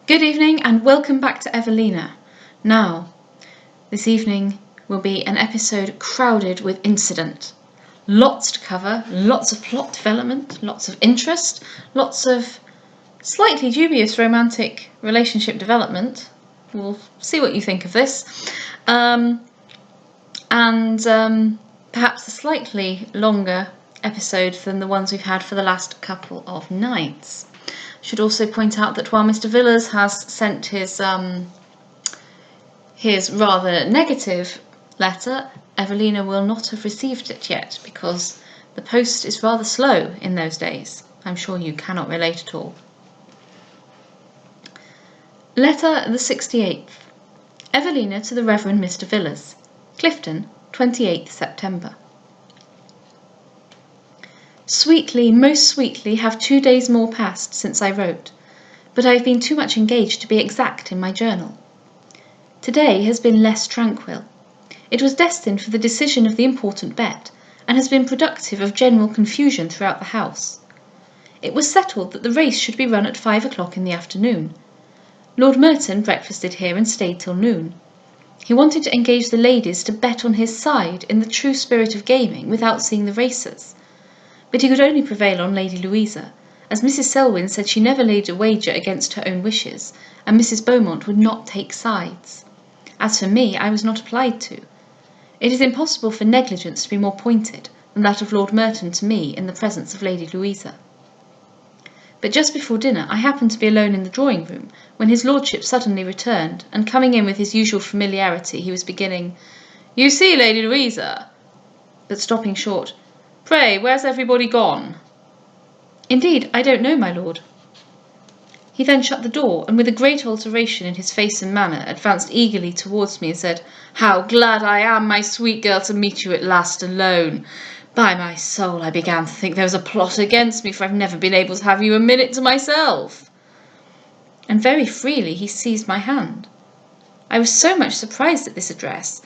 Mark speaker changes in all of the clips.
Speaker 1: Good evening and welcome back to Evelina. Now, this evening will be an episode crowded with incident. Lots to cover, lots of plot development, lots of interest, lots of slightly dubious romantic relationship development. We'll see what you think of this. And perhaps a slightly longer episode than the ones we've had for the last couple of nights. Should also point out that while Mr. Villas has sent his rather negative letter, Evelina will not have received it yet because the post is rather slow in those days. I'm sure you cannot relate at all. Letter the 68th. Evelina to the Reverend Mr. Villas. Clifton, 28th September. Sweetly, most sweetly, have 2 days more passed since I wrote, but I have been too much engaged to be exact in my journal. Today has been less tranquil. It was destined for the decision of the important bet, and has been productive of general confusion throughout the house. It was settled that the race should be run at 5 o'clock in the afternoon. Lord Merton breakfasted here and stayed till noon. He wanted to engage the ladies to bet on his side in the true spirit of gaming without seeing the races. But he could only prevail on Lady Louisa, as Mrs. Selwyn said she never laid a wager against her own wishes, and Mrs. Beaumont would not take sides. As for me, I was not applied to. It is impossible for negligence to be more pointed than that of Lord Merton to me in the presence of Lady Louisa. But just before dinner I happened to be alone in the drawing-room, when his lordship suddenly returned, and coming in with his usual familiarity, he was beginning, "You see, Lady Louisa," but stopping short, "Pray, where's everybody gone?" "Indeed, I don't know, my lord." He then shut the door, and with a great alteration in his face and manner, advanced eagerly towards me and said, "How glad I am, my sweet girl, to meet you at last alone. By my soul, I began to think there was a plot against me, for I've never been able to have you a minute to myself." And very freely he seized my hand. I was so much surprised at this address,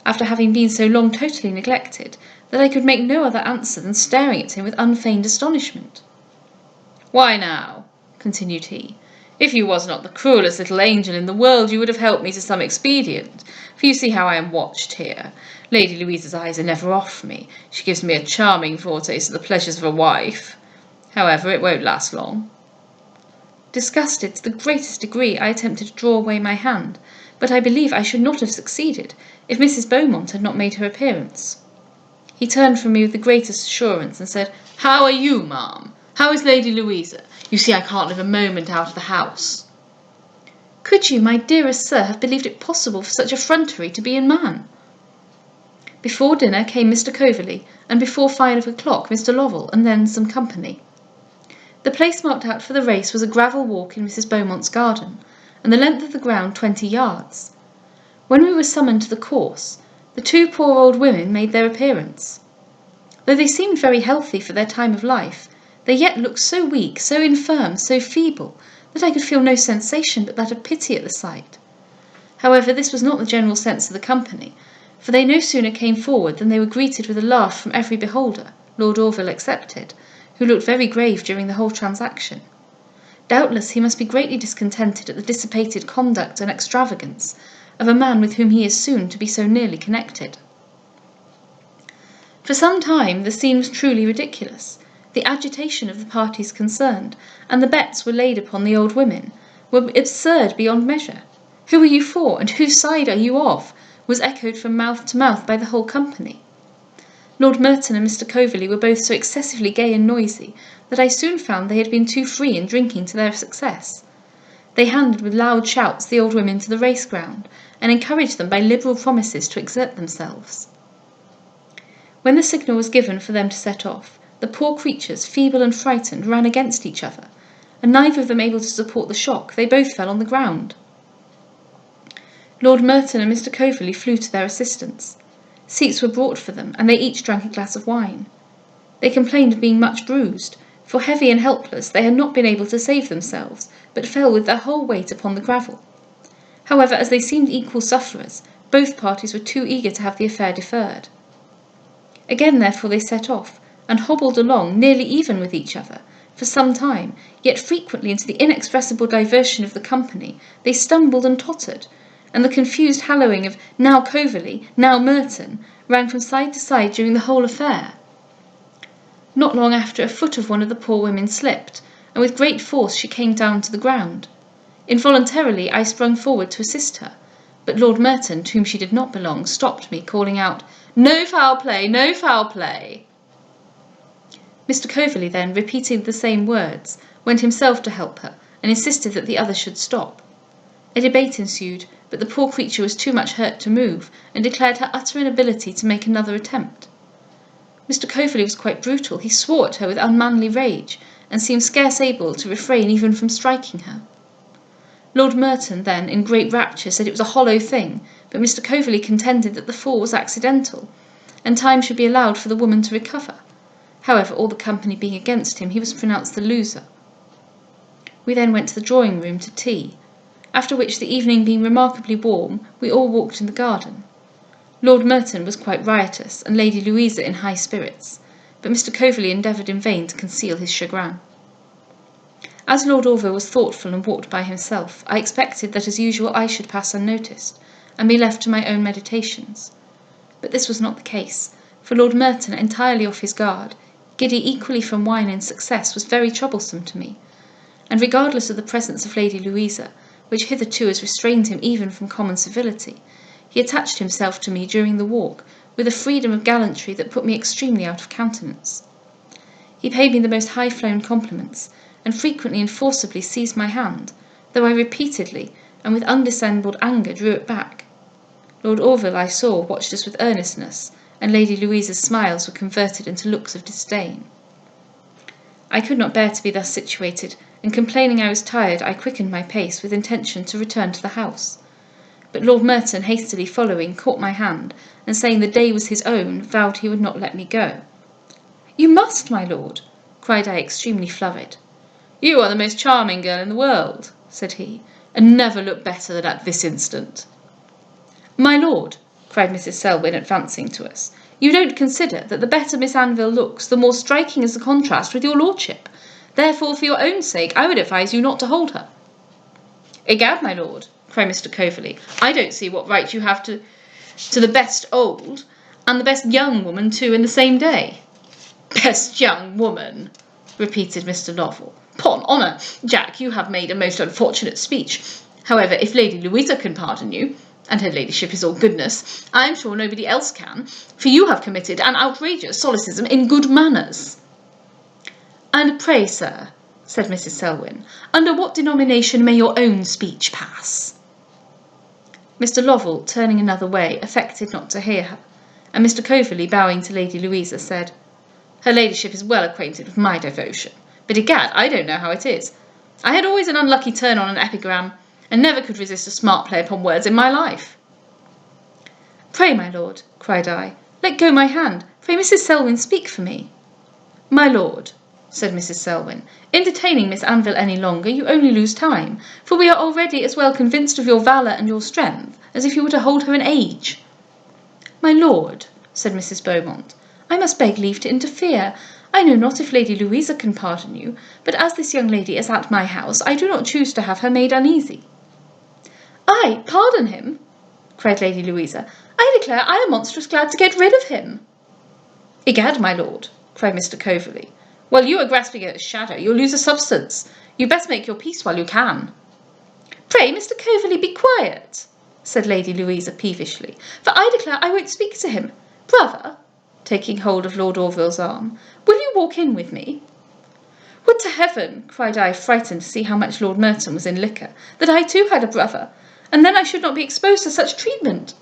Speaker 1: after having been so long totally neglected, that I could make no other answer than staring at him with unfeigned astonishment. "Why now," continued he, "if you was not the cruellest little angel in the world, you would have helped me to some expedient, for you see how I am watched here. Lady Louisa's eyes are never off me. She gives me a charming foretaste of the pleasures of a wife. However, it won't last long." Disgusted to the greatest degree, I attempted to draw away my hand, but I believe I should not have succeeded if Mrs. Beaumont had not made her appearance. He turned from me with the greatest assurance and said, "How are you, ma'am? How is Lady Louisa? You see I can't live a moment out of the house." Could you, my dearest sir, have believed it possible for such effrontery to be in man? Before dinner came Mr. Coverley, and before 5 o'clock Mr. Lovell, and then some company. The place marked out for the race was a gravel walk in Mrs. Beaumont's garden, and the length of the ground 20 yards. When we were summoned to the course, the 2 poor old women made their appearance. Though they seemed very healthy for their time of life, they yet looked so weak, so infirm, so feeble, that I could feel no sensation but that of pity at the sight. However, this was not the general sense of the company, for they no sooner came forward than they were greeted with a laugh from every beholder, Lord Orville excepted, who looked very grave during the whole transaction. Doubtless he must be greatly discontented at the dissipated conduct and extravagance of a man with whom he is soon to be so nearly connected. For some time the scene was truly ridiculous. The agitation of the parties concerned, and the bets were laid upon the old women, were absurd beyond measure. "Who are you for, and whose side are you of?" was echoed from mouth to mouth by the whole company. Lord Merton and Mr. Coverley were both so excessively gay and noisy that I soon found they had been too free in drinking to their success. They handed with loud shouts the old women to the race ground, and encouraged them by liberal promises to exert themselves. When the signal was given for them to set off, the poor creatures, feeble and frightened, ran against each other, and neither of them able to support the shock, they both fell on the ground. Lord Merton and Mr. Coverley flew to their assistance. Seats were brought for them, and they each drank a glass of wine. They complained of being much bruised, for heavy and helpless they had not been able to save themselves, but fell with their whole weight upon the gravel. However, as they seemed equal sufferers, both parties were too eager to have the affair deferred. Again, therefore, they set off, and hobbled along nearly even with each other, For some time, yet frequently into the inexpressible diversion of the company, they stumbled and tottered, and the confused hallooing of now Coverley, now Merton, rang from side to side during the whole affair. Not long after, a foot of one of the poor women slipped, and with great force she came down to the ground. Involuntarily I sprung forward to assist her, but Lord Merton, to whom she did not belong, stopped me, calling out, "No foul play, no foul play!" Mr. Coverley then, repeating the same words, went himself to help her, and insisted that the other should stop. A debate ensued, but the poor creature was too much hurt to move, and declared her utter inability to make another attempt. Mr. Coverley was quite brutal. He swore at her with unmanly rage, and seemed scarce able to refrain even from striking her. Lord Merton then, in great rapture, said it was a hollow thing, but Mr. Coverley contended that the fall was accidental, and time should be allowed for the woman to recover. However, all the company being against him, he was pronounced the loser. We then went to the drawing-room to tea, after which, the evening being remarkably warm, we all walked in the garden. Lord Merton was quite riotous, and Lady Louisa in high spirits, but Mr. Coverley endeavoured in vain to conceal his chagrin. As Lord Orville was thoughtful and walked by himself, I expected that as usual I should pass unnoticed, and be left to my own meditations. But this was not the case, for Lord Merton, entirely off his guard, giddy equally from wine and success, was very troublesome to me, and regardless of the presence of Lady Louisa, which hitherto has restrained him even from common civility, he attached himself to me during the walk with a freedom of gallantry that put me extremely out of countenance. He paid me the most high-flown compliments, and frequently and forcibly seized my hand, though I repeatedly, and with undissembled anger, drew it back. Lord Orville, I saw, watched us with earnestness, and Lady Louisa's smiles were converted into looks of disdain. I could not bear to be thus situated, and complaining I was tired, I quickened my pace with intention to return to the house. But Lord Merton, hastily following, caught my hand, and saying the day was his own, vowed he would not let me go. "You must, my lord," cried I, extremely flurried. "You are the most charming girl in the world," said he, "and never look better than at this instant." "My lord," cried Mrs. Selwyn, advancing to us, "you don't consider that the better Miss Anville looks, the more striking is the contrast with your lordship. Therefore, for your own sake, I would advise you not to hold her." "Egad, my lord," cried Mr. Coverley, "I don't see what right you have to the best old, and the best young woman too in the same day." "Best young woman," repeated Mr. Lovell. "'Pon honour, Jack, you have made a most unfortunate speech. However, if Lady Louisa can pardon you, and her ladyship is all goodness, I am sure nobody else can, for you have committed an outrageous solecism in good manners." "And pray, sir," said Mrs. Selwyn, "under what denomination may your own speech pass?" Mr. Lovell, turning another way, affected not to hear her, and Mr. Coverley, bowing to Lady Louisa, said, "Her ladyship is well acquainted with my devotion, but egad, I don't know how it is. I had always an unlucky turn on an epigram, and never could resist a smart play upon words in my life." "Pray, my lord," cried I, "let go my hand. Pray, Mrs. Selwyn, speak for me." "My lord," said Mrs. Selwyn, "in detaining Miss Anville any longer, you only lose time, for we are already as well convinced of your valour and your strength as if you were to hold her an age." "My lord," said Mrs. Beaumont, "I must beg leave to interfere. I know not if Lady Louisa can pardon you, but as this young lady is at my house, I do not choose to have her made uneasy." "I pardon him!" cried Lady Louisa. "I declare I am monstrous glad to get rid of him." "Egad, my lord," cried Mr. Coverley, "while you are grasping at a shadow, you'll lose a substance. You'd best make your peace while you can." "Pray, Mr. Coverley, be quiet," said Lady Louisa peevishly, "for I declare I won't speak to him. Brother," taking hold of Lord Orville's arm, "will you walk in with me?" "Would to heaven," cried I, frightened to see how much Lord Merton was in liquor, "that I too had a brother, and then I should not be exposed to such treatment."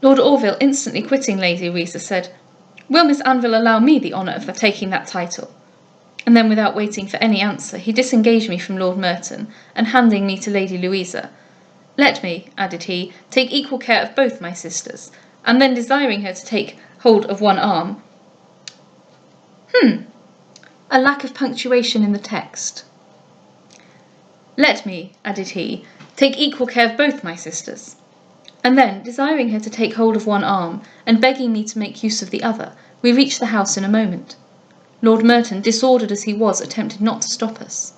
Speaker 1: Lord Orville, instantly quitting Lady Louisa, said, "Will Miss Anville allow me the honour of taking that title?" And then, without waiting for any answer, he disengaged me from Lord Merton, and handing me to Lady Louisa, "Let me," added he, "take equal care of both my sisters," and then, desiring her to take hold of one arm, a lack of punctuation in the text. "Let me," added he, "take equal care of both my sisters," And then, desiring her to take hold of one arm, and begging me to make use of the other, we reached the house in a moment. Lord Merton, disordered as he was, attempted not to stop us.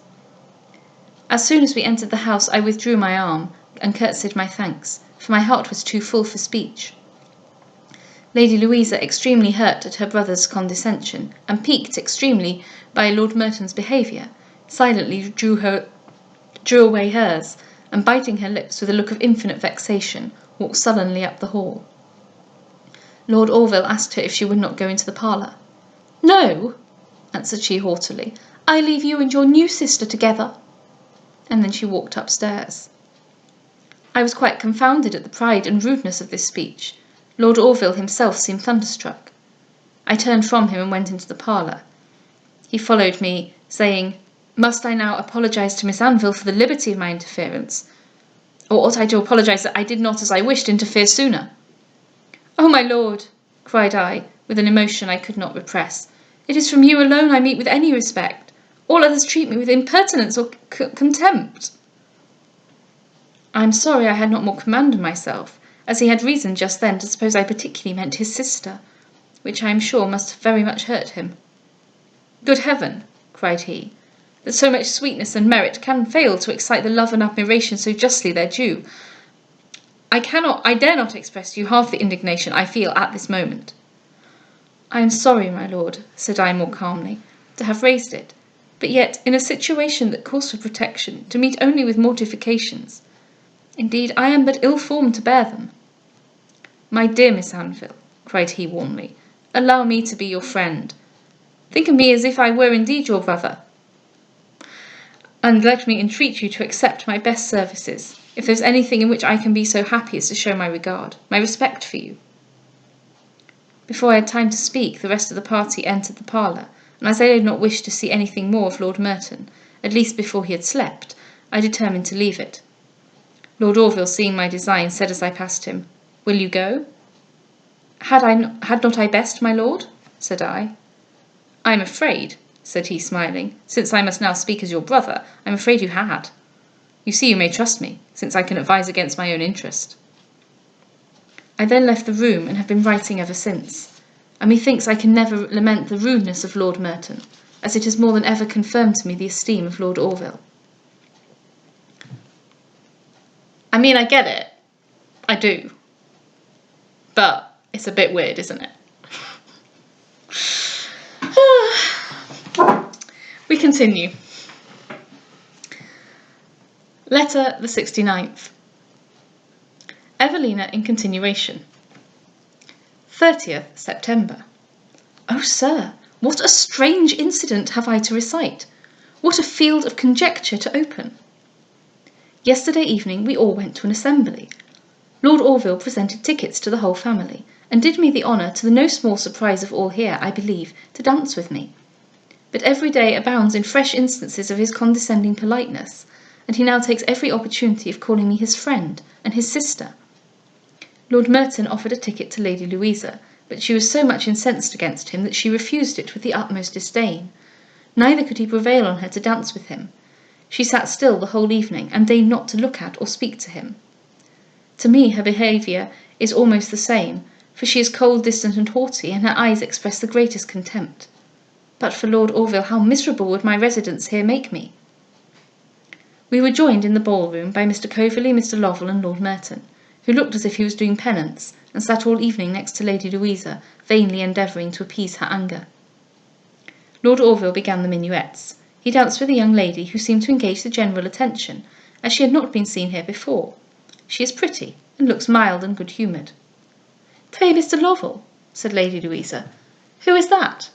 Speaker 1: As soon as we entered the house, I withdrew my arm, and curtsied my thanks, for my heart was too full for speech. Lady Louisa, extremely hurt at her brother's condescension, and piqued extremely by Lord Merton's behaviour, silently drew away hers, and biting her lips with a look of infinite vexation, walked sullenly up the hall. Lord Orville asked her if she would not go into the parlour. "No," answered she haughtily, "I leave you and your new sister together." And then she walked upstairs. I was quite confounded at the pride and rudeness of this speech. Lord Orville himself seemed thunderstruck. I turned from him and went into the parlour. He followed me, saying, "Must I now apologise to Miss Anville for the liberty of my interference? Or ought I to apologise that I did not, as I wished, interfere sooner?" "Oh, my lord," cried I, with an emotion I could not repress, "it is from you alone I meet with any respect. All others treat me with impertinence or contempt." I am sorry I had not more command of myself, as he had reason just then to suppose I particularly meant his sister, which I am sure must have very much hurt him. "Good heaven," cried he, "that so much sweetness and merit can fail to excite the love and admiration so justly their due. I dare not express to you half the indignation I feel at this moment." "I am sorry, my lord," said I more calmly, "to have raised it, but yet, in a situation that calls for protection, to meet only with mortifications. Indeed, I am but ill-formed to bear them." "My dear Miss Anville," cried he warmly, "allow me to be your friend. Think of me as if I were indeed your brother, and let me entreat you to accept my best services, if there is anything in which I can be so happy as to show my regard, my respect for you." Before I had time to speak, the rest of the party entered the parlour, and as I did not wish to see anything more of Lord Merton, at least before he had slept, I determined to leave it. Lord Orville, seeing my design, said as I passed him, "Will you go?" Had not I best, my lord?" said I. "I am afraid," said he, smiling, "since I must now speak as your brother, I am afraid you had. You see you may trust me, since I can advise against my own interest." I then left the room, and have been writing ever since, and methinks I can never lament the rudeness of Lord Merton, as it has more than ever confirmed to me the esteem of Lord Orville. I mean, I get it. I do. But it's a bit weird, isn't it? We continue. Letter the 69th. Evelina in continuation. 30th September. Oh, sir, what a strange incident have I to recite! What a field of conjecture to open! Yesterday evening we all went to an assembly. Lord Orville presented tickets to the whole family, and did me the honour, to the no small surprise of all here, I believe, to dance with me. But every day abounds in fresh instances of his condescending politeness, and he now takes every opportunity of calling me his friend and his sister. Lord Merton offered a ticket to Lady Louisa, but she was so much incensed against him that she refused it with the utmost disdain. Neither could he prevail on her to dance with him. She sat still the whole evening, and deigned not to look at or speak to him. To me her behaviour is almost the same, for she is cold, distant, and haughty, and her eyes express the greatest contempt. But for Lord Orville, how miserable would my residence here make me! We were joined in the ball-room by Mr. Coverley, Mr. Lovell, and Lord Merton, who looked as if he was doing penance, and sat all evening next to Lady Louisa, vainly endeavouring to appease her anger. Lord Orville began the minuets. He danced with a young lady who seemed to engage the general attention, as she had not been seen here before. She is pretty, and looks mild and good-humoured. "Pray, Mr. Lovell," said Lady Louisa, "who is that?"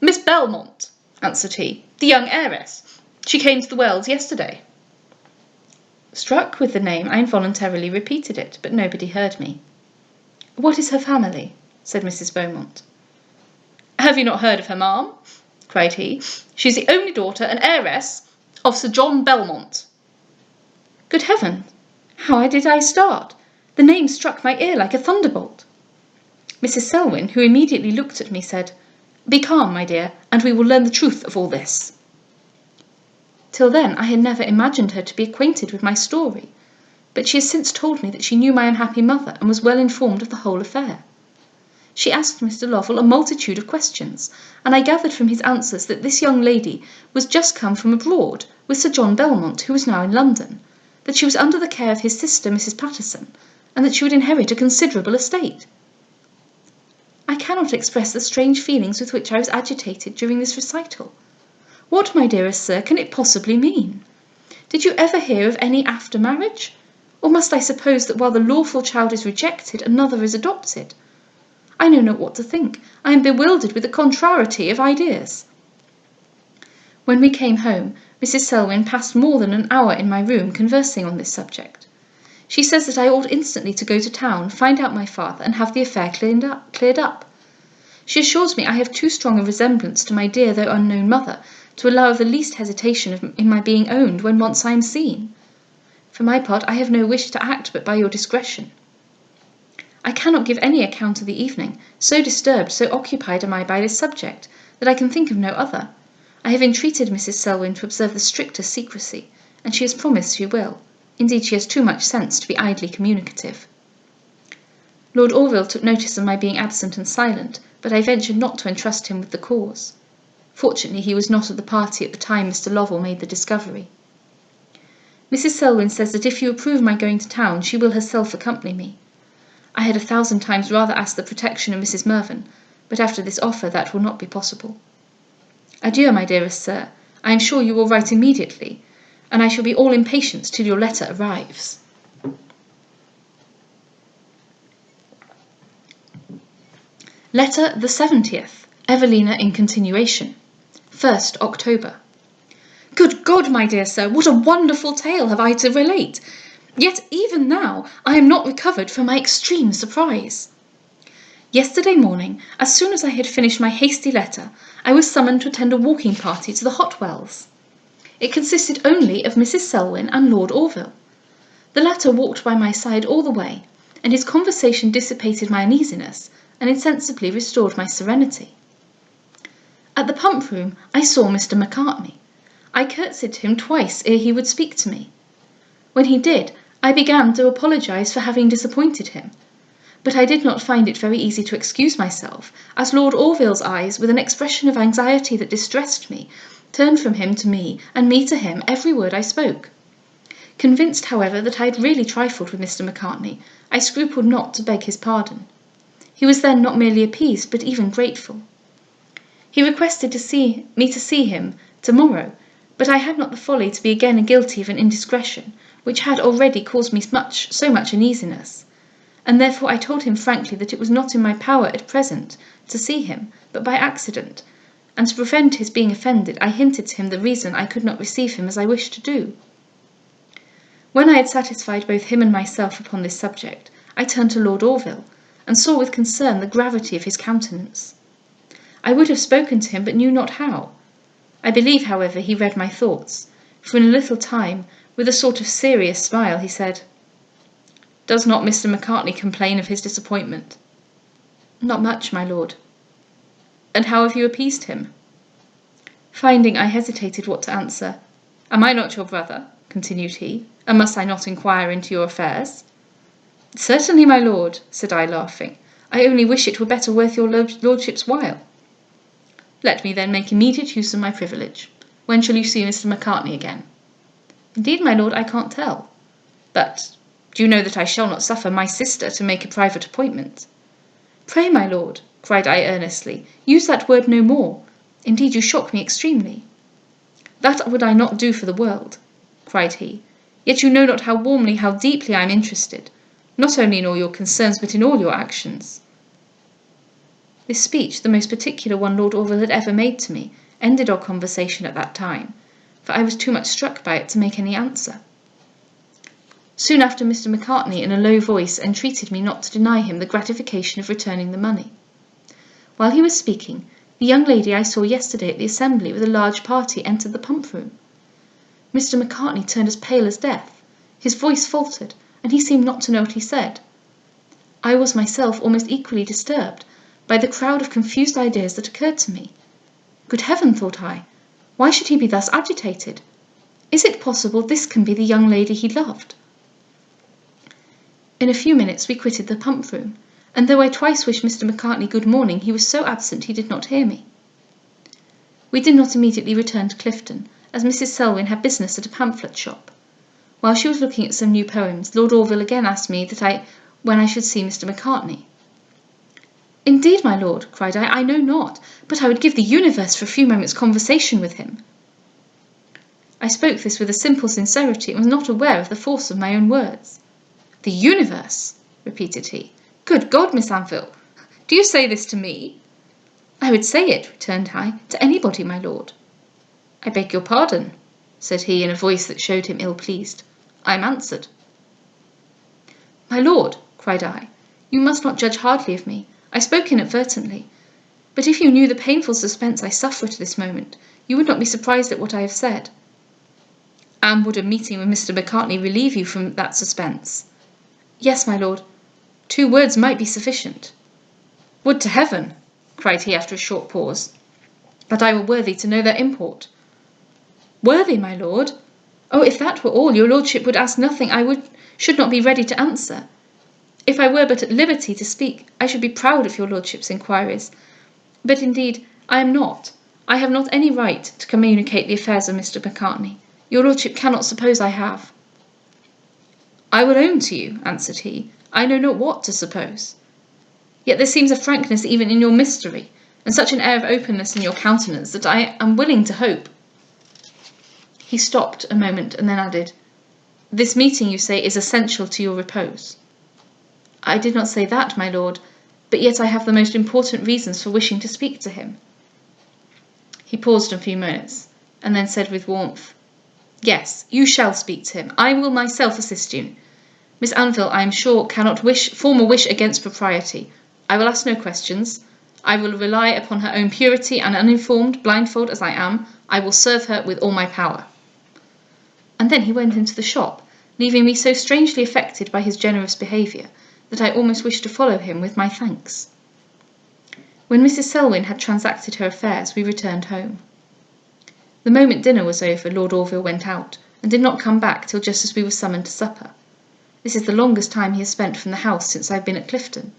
Speaker 1: "Miss Belmont," answered he, "the young heiress. She came to the Wells yesterday." Struck with the name, I involuntarily repeated it, but nobody heard me. "What is her family?" said Mrs. Beaumont. "Have you not heard of her, ma'am?" cried he. "She is the only daughter and heiress of Sir John Belmont." Good heaven! How did I start? The name struck my ear like a thunderbolt. Mrs. Selwyn, who immediately looked at me, said, "Be calm, my dear, and we will learn the truth of all this." Till then I had never imagined her to be acquainted with my story. but she has since told me that she knew my unhappy mother and was well informed of the whole affair. She asked Mr. Lovell a multitude of questions, and I gathered from his answers that this young lady was just come from abroad with Sir John Belmont, who was now in London, that she was under the care of his sister, Mrs. Patterson, and that she would inherit a considerable estate. I cannot express the strange feelings with which I was agitated during this recital. What, my dearest sir, can it possibly mean? Did you ever hear of any after marriage? Or must I suppose that while the lawful child is rejected, another is adopted? I know not what to think. I am bewildered with the contrariety of ideas. When we came home, Mrs. Selwyn passed more than an hour in my room conversing on this subject. She says that I ought instantly to go to town, find out my father, and have the affair cleared up. She assures me I have too strong a resemblance to my dear though unknown mother to allow of the least hesitation in my being owned when once I am seen. For my part, I have no wish to act but by your discretion. I cannot give any account of the evening, so disturbed, so occupied am I by this subject, that I can think of no other. I have entreated Mrs. Selwyn to observe the strictest secrecy, and she has promised she will. Indeed, she has too much sense to be idly communicative. Lord Orville took notice of my being absent and silent, but I ventured not to entrust him with the cause. Fortunately, he was not at the party at the time Mr. Lovell made the discovery. Mrs. Selwyn says that if you approve my going to town, she will herself accompany me. I had 1,000 times rather ask the protection of Mrs. Mervyn, but after this offer that will not be possible. Adieu, my dearest sir. I am sure you will write immediately, and I shall be all impatience till your letter arrives. Letter the 70th. Evelina in continuation. 1st October. Good God, my dear sir, what a wonderful tale have I to relate! Yet even now I am not recovered from my extreme surprise. Yesterday morning, as soon as I had finished my hasty letter, I was summoned to attend a walking party to the Hotwells. It consisted only of Mrs. Selwyn and Lord Orville. The latter walked by my side all the way, and his conversation dissipated my uneasiness and insensibly restored my serenity. At the pump room I saw Mr. Macartney. I curtsied to him twice ere he would speak to me. When he did, I began to apologize for having disappointed him, but I did not find it very easy to excuse myself, as Lord Orville's eyes, with an expression of anxiety that distressed me, turned from him to me, and me to him, every word I spoke. Convinced, however, that I had really trifled with Mr. Macartney, I scrupled not to beg his pardon. He was then not merely appeased, but even grateful. He requested me to see him to-morrow, but I had not the folly to be again guilty of an indiscretion, which had already caused me so much uneasiness, and therefore I told him frankly that it was not in my power at present to see him, but by accident, and to prevent his being offended, I hinted to him the reason I could not receive him as I wished to do. When I had satisfied both him and myself upon this subject, I turned to Lord Orville, and saw with concern the gravity of his countenance. I would have spoken to him, but knew not how. I believe, however, he read my thoughts, for in a little time, with a sort of serious smile, he said, "Does not Mr. Macartney complain of his disappointment?" "Not much, my lord." "And how have you appeased him?" Finding I hesitated what to answer, "Am I not your brother?" continued he, "and must I not inquire into your affairs?" "Certainly, my lord," said I, laughing. "I only wish it were better worth your lordship's while." "Let me then make immediate use of my privilege. When shall you see Mr. Macartney again?" "Indeed, my lord, I can't tell." "But do you know that I shall not suffer my sister to make a private appointment?" "Pray, my lord," cried I earnestly, "use that word no more. Indeed, you shock me extremely." "That would I not do for the world," cried he. "Yet you know not how warmly, how deeply I am interested, not only in all your concerns, but in all your actions." This speech, the most particular one Lord Orville had ever made to me, ended our conversation at that time, for I was too much struck by it to make any answer. Soon after, Mr. Macartney, in a low voice, entreated me not to deny him the gratification of returning the money. While he was speaking, the young lady I saw yesterday at the assembly with a large party entered the pump room. Mr. Macartney turned as pale as death, his voice faltered, and he seemed not to know what he said. I was myself almost equally disturbed by the crowd of confused ideas that occurred to me. Good heaven, thought I, why should he be thus agitated? Is it possible this can be the young lady he loved? In a few minutes we quitted the pump room, and though I twice wished Mr. Macartney good morning, he was so absent he did not hear me. We did not immediately return to Clifton, as Mrs. Selwyn had business at a pamphlet shop. While she was looking at some new poems, Lord Orville again asked me when I should see Mr. Macartney. "Indeed, my lord," cried I know not, but I would give the universe for a few moments' conversation with him." I spoke this with a simple sincerity, and was not aware of the force of my own words. "The universe!" repeated he. "Good God, Miss Anville, do you say this to me?" "I would say it," returned I, "to anybody, my lord." "I beg your pardon," said he in a voice that showed him ill-pleased. "I am answered." "My lord," cried I, "you must not judge hardly of me. I spoke inadvertently. But if you knew the painful suspense I suffer at this moment, you would not be surprised at what I have said." "And would a meeting with Mr. Macartney relieve you from that suspense?" "Yes, my lord. 2 words might be sufficient." "Would to heaven," cried he after a short pause, "that I were worthy to know their import." "Worthy, my lord? Oh, if that were all, your lordship would ask nothing should not be ready to answer. If I were but at liberty to speak, I should be proud of your lordship's inquiries. But indeed I am not. I have not any right to communicate the affairs of Mr. Macartney. Your lordship cannot suppose I have." "I will own to you," answered he, "I know not what to suppose. Yet there seems a frankness even in your mystery, and such an air of openness in your countenance, that I am willing to hope." He stopped a moment, and then added, "This meeting, you say, is essential to your repose." "I did not say that, my lord, but yet I have the most important reasons for wishing to speak to him." He paused a few minutes, and then said with warmth, "Yes, you shall speak to him. I will myself assist you. Miss Anville, I am sure, cannot form a wish against propriety. I will ask no questions. I will rely upon her own purity, and uninformed, blindfold as I am, I will serve her with all my power." And then he went into the shop, leaving me so strangely affected by his generous behaviour that I almost wished to follow him with my thanks. When Mrs. Selwyn had transacted her affairs, we returned home. The moment dinner was over, Lord Orville went out, and did not come back till just as we were summoned to supper. This is the longest time he has spent from the house since I have been at Clifton,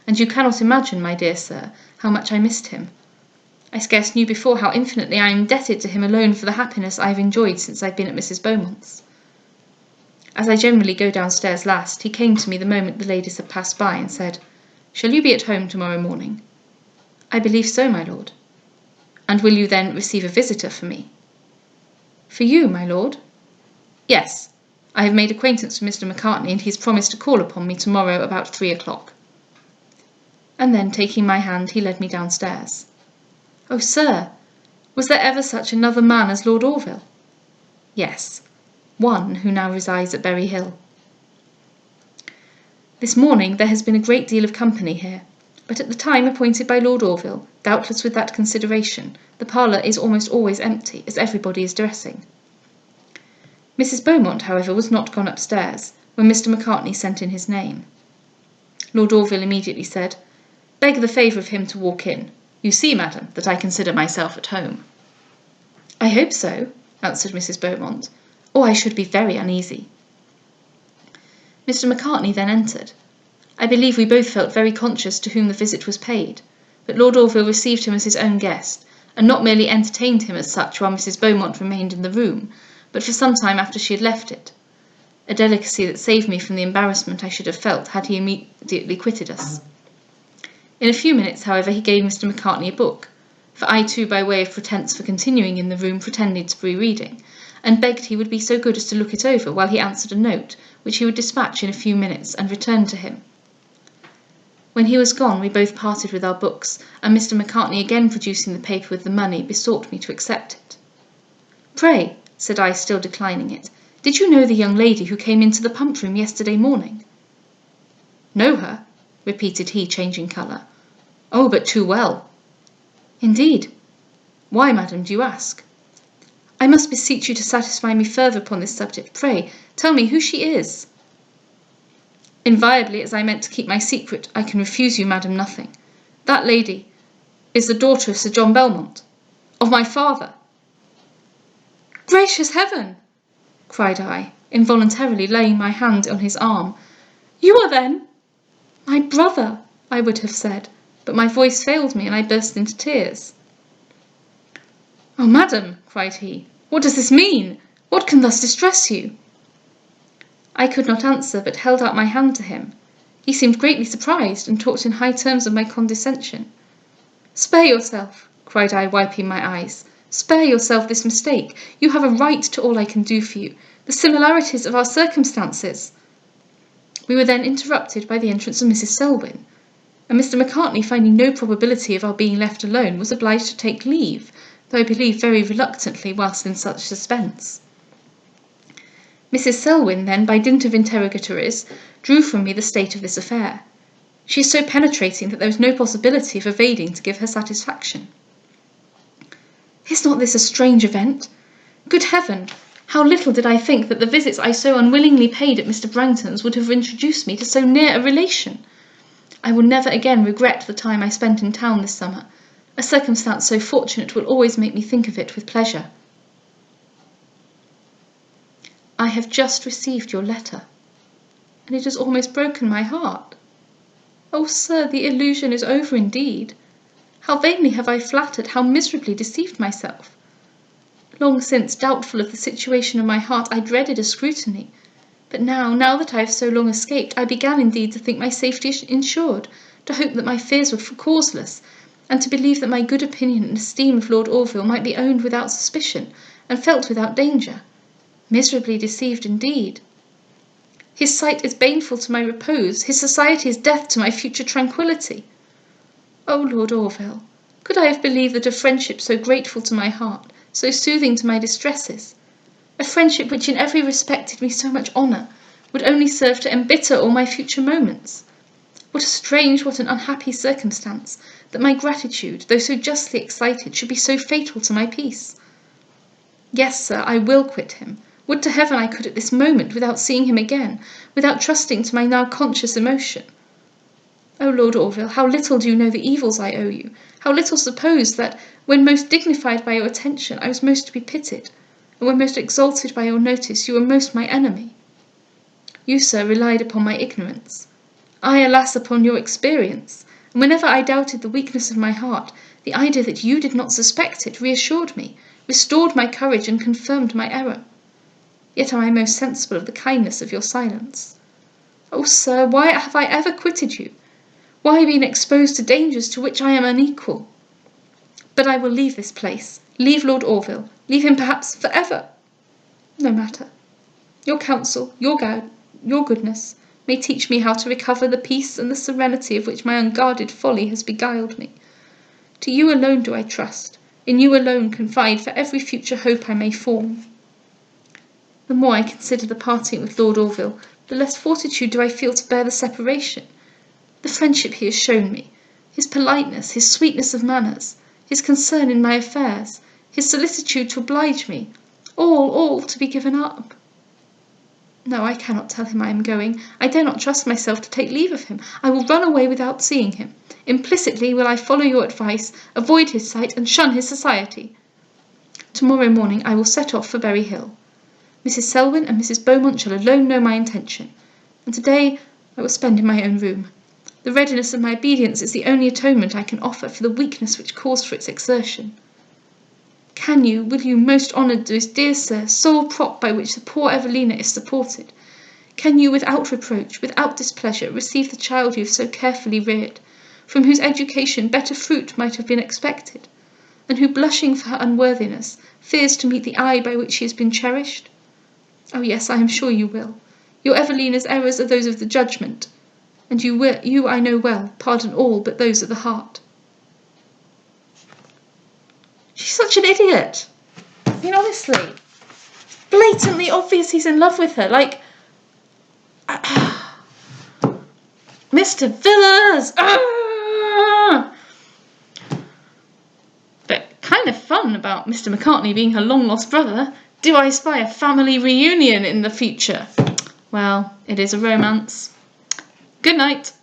Speaker 1: and you cannot imagine, my dear sir, how much I missed him. I scarce knew before how infinitely I am indebted to him alone for the happiness I have enjoyed since I have been at Mrs. Beaumont's. As I generally go downstairs last, he came to me the moment the ladies had passed by, and said, "Shall you be at home tomorrow morning?" "I believe so, my lord." "And will you then receive a visitor for me?" "For you, my lord?" "Yes. I have made acquaintance with Mr. Macartney, and he has promised to call upon me tomorrow about 3 o'clock. And then, taking my hand, he led me downstairs. "Oh, sir, was there ever such another man as Lord Orville?" "Yes, one who now resides at Berry Hill." This morning there has been a great deal of company here, but at the time appointed by Lord Orville, doubtless with that consideration, the parlour is almost always empty, as everybody is dressing. Mrs. Beaumont, however, was not gone upstairs, when Mr. Macartney sent in his name. Lord Orville immediately said, "Beg the favour of him to walk in. You see, madam, that I consider myself at home." "I hope so," answered Mrs. Beaumont, "or I should be very uneasy." Mr. Macartney then entered. I believe we both felt very conscious to whom the visit was paid, but Lord Orville received him as his own guest, and not merely entertained him as such while Mrs. Beaumont remained in the room, but for some time after she had left it, a delicacy that saved me from the embarrassment I should have felt had he immediately quitted us. In a few minutes, however, he gave Mr. Macartney a book, for I too, by way of pretence for continuing in the room, pretended to be reading, and begged he would be so good as to look it over while he answered a note, which he would dispatch in a few minutes, and return to him. When he was gone, we both parted with our books, and Mr. Macartney, again producing the paper with the money, besought me to accept it. "Pray," said I, still declining it, "did you know the young lady who came into the pump room yesterday morning?" "Know her?" repeated he, changing colour. "Oh, but too well." "Indeed? Why, madam, do you ask?" "I must beseech you to satisfy me further upon this subject. Pray, tell me who she is." "Invariably, as I meant to keep my secret, I can refuse you, madam, nothing. That lady is the daughter of Sir John Belmont, of my father." "Gracious heaven!" cried I, involuntarily laying my hand on his arm. You are then my brother, I would have said, but my voice failed me and I burst into tears. Oh, madam, cried he, what does this mean? What can thus distress you? I could not answer, but held out my hand to him. He seemed greatly surprised, and talked in high terms of my condescension. Spare yourself, cried I, wiping my eyes. Spare yourself this mistake. You have a right to all I can do for you. The similarities of our circumstances. We were then interrupted by the entrance of Mrs. Selwyn, and Mr. Macartney, finding no probability of our being left alone, was obliged to take leave, though I believe very reluctantly whilst in such suspense. Mrs. Selwyn then, by dint of interrogatories, drew from me the state of this affair. She is so penetrating that there was no possibility of evading to give her satisfaction. Is not this a strange event? Good heaven! How little did I think that the visits I so unwillingly paid at Mr. Brangton's would have introduced me to so near a relation. I will never again regret the time I spent in town this summer. A circumstance so fortunate will always make me think of it with pleasure. I have just received your letter, and it has almost broken my heart. Oh, sir, the illusion is over indeed. How vainly have I flattered, how miserably deceived myself. Long since, doubtful of the situation of my heart, I dreaded a scrutiny. But now that I have so long escaped, I began indeed to think my safety insured, to hope that my fears were causeless, and to believe that my good opinion and esteem of Lord Orville might be owned without suspicion, and felt without danger. Miserably deceived indeed. His sight is baneful to my repose, his society is death to my future tranquillity. O Lord Orville, could I have believed that a friendship so grateful to my heart, so soothing to my distresses, a friendship which in every respect did me so much honour, would only serve to embitter all my future moments? What a strange, what an unhappy circumstance, that my gratitude, though so justly excited, should be so fatal to my peace. Yes, sir, I will quit him. Would to heaven I could at this moment, without seeing him again, without trusting to my now conscious emotion. O Lord Orville, how little do you know the evils I owe you, how little suppose that, when most dignified by your attention, I was most to be pitied, and when most exalted by your notice, you were most my enemy. You, sir, relied upon my ignorance. I, alas, upon your experience, and whenever I doubted the weakness of my heart, the idea that you did not suspect it reassured me, restored my courage, and confirmed my error. Yet am I most sensible of the kindness of your silence. Oh, sir, why have I ever quitted you? Why been exposed to dangers to which I am unequal? But I will leave this place, leave Lord Orville, leave him perhaps for ever. No matter. Your counsel, your goodness, may teach me how to recover the peace and the serenity of which my unguarded folly has beguiled me. To you alone do I trust, in you alone confide for every future hope I may form. The more I consider the parting with Lord Orville, the less fortitude do I feel to bear the separation. The friendship he has shown me, his politeness, his sweetness of manners, his concern in my affairs, his solicitude to oblige me, all to be given up. No, I cannot tell him I am going. I dare not trust myself to take leave of him. I will run away without seeing him. Implicitly will I follow your advice, avoid his sight, and shun his society. Tomorrow morning I will set off for Berry Hill. Mrs. Selwyn and Mrs. Beaumont shall alone know my intention, and to-day I will spend in my own room. The readiness of my obedience is the only atonement I can offer for the weakness which caused for its exertion. Will you, most honoured dear sir, sole prop by which the poor Evelina is supported, can you, without reproach, without displeasure, receive the child you have so carefully reared, from whose education better fruit might have been expected, and who, blushing for her unworthiness, fears to meet the eye by which she has been cherished? Oh yes, I am sure you will. Your Evelina's errors are those of the judgment, and you, I know well, pardon all but those of the heart. She's such an idiot. I mean, honestly, blatantly obvious he's in love with her. Like, Mr. Villas! But kind of fun about Mr. Macartney being her long-lost brother. Do I spy a family reunion in the future? Well, it is a romance. Good night.